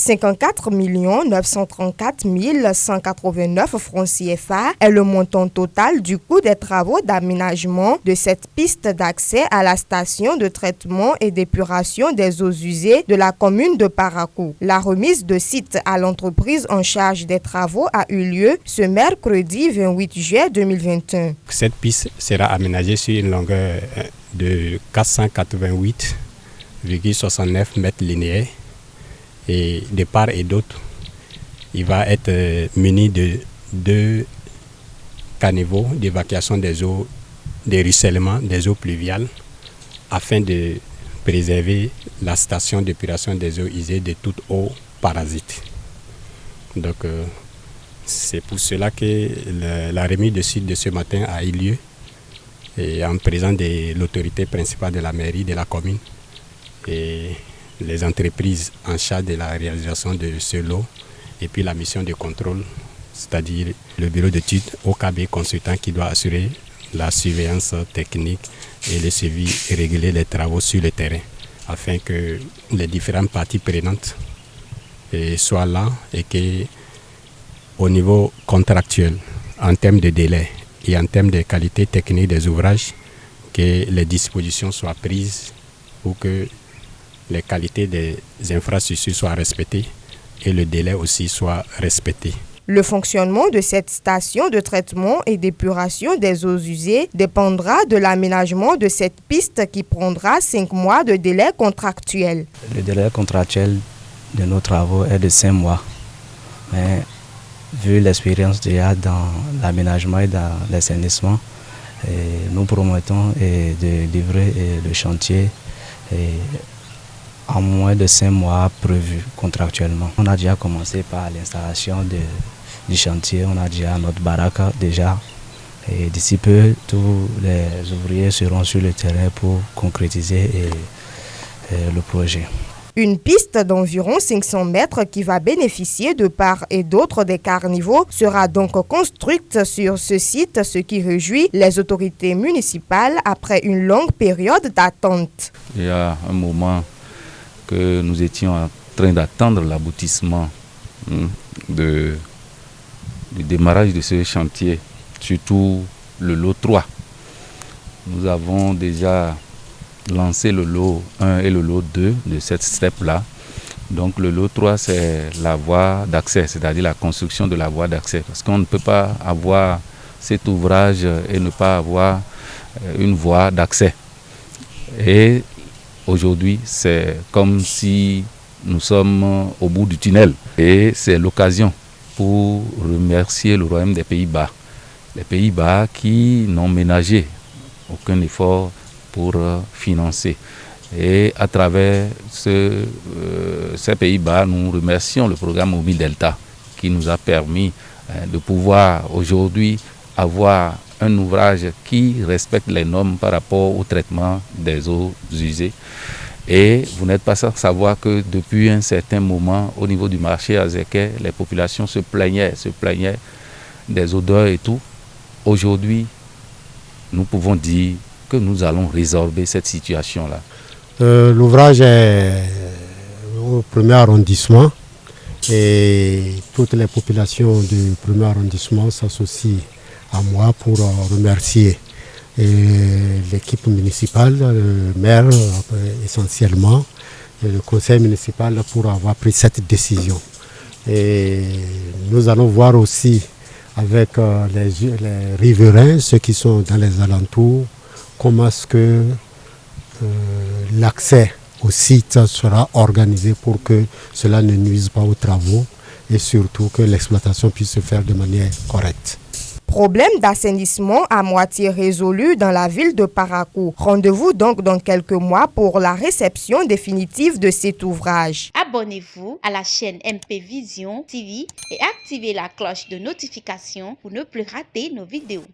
54 934 189 francs CFA est le montant total du coût des travaux d'aménagement de cette piste d'accès à la station de traitement et d'épuration des eaux usées de la commune de Parakou. La remise de site à l'entreprise en charge des travaux a eu lieu ce mercredi 28 juillet 2021. Cette piste sera aménagée sur une longueur de 488,69 mètres linéaires et de part et d'autre, il va être muni de 2 caniveaux d'évacuation des eaux, de ruissellement des eaux pluviales afin de préserver la station d'épuration des eaux usées de toute eau parasite. Donc, c'est pour cela que la remise de site de ce matin a eu lieu et en présence de l'autorité principale de la mairie de la commune et les entreprises en charge de la réalisation de ce lot et puis la mission de contrôle, c'est-à-dire le bureau d'études OKB consultant qui doit assurer la surveillance technique et le suivi régulier des travaux sur le terrain afin que les différentes parties prenantes soient là et que au niveau contractuel, en termes de délai et en termes de qualité technique des ouvrages, que les dispositions soient prises pour que les qualités des infrastructures soient respectées et le délai aussi soit respecté. Le fonctionnement de cette station de traitement et d'épuration des eaux usées dépendra de l'aménagement de cette piste qui prendra 5 mois de délai contractuel. Le délai contractuel de nos travaux est de 5 mois. Mais vu l'expérience déjà dans l'aménagement et dans l'assainissement, nous promettons de livrer le chantier en moins de 5 mois prévus contractuellement. On a déjà commencé par l'installation du chantier, on a déjà notre baraque déjà. Et d'ici peu, tous les ouvriers seront sur le terrain pour concrétiser le projet. Une piste d'environ 500 mètres qui va bénéficier de part et d'autre des carnivaux sera donc construite sur ce site, ce qui réjouit les autorités municipales après une longue période d'attente. Il y a un moment que nous étions en train d'attendre l'aboutissement du démarrage de ce chantier, surtout le lot 3. Nous avons déjà lancé le lot 1 et le lot 2 de cette step-là. Donc le lot 3, c'est la voie d'accès, c'est-à-dire la construction de la voie d'accès. Parce qu'on ne peut pas avoir cet ouvrage et ne pas avoir une voie d'accès. Et aujourd'hui, c'est comme si nous sommes au bout du tunnel. Et c'est l'occasion pour remercier le Royaume des Pays-Bas. Les Pays-Bas qui n'ont ménagé aucun effort pour financer. Et à travers ces Pays-Bas, nous remercions le programme Mobile Delta qui nous a permis de pouvoir aujourd'hui avoir un ouvrage qui respecte les normes par rapport au traitement des eaux usées. Et vous n'êtes pas sans savoir que depuis un certain moment, au niveau du marché à Zéké, les populations se plaignaient des odeurs et tout. Aujourd'hui, nous pouvons dire que nous allons résorber cette situation-là. L'ouvrage est au premier arrondissement et toutes les populations du premier arrondissement s'associent à moi pour remercier l'équipe municipale, le maire essentiellement, et le conseil municipal pour avoir pris cette décision. Et nous allons voir aussi avec les riverains, ceux qui sont dans les alentours, comment est-ce que l'accès au site sera organisé pour que cela ne nuise pas aux travaux et surtout que l'exploitation puisse se faire de manière correcte. Problème d'assainissement à moitié résolu dans la ville de Parakou. Rendez-vous donc dans quelques mois pour la réception définitive de cet ouvrage. Abonnez-vous à la chaîne MP Vision TV et activez la cloche de notification pour ne plus rater nos vidéos.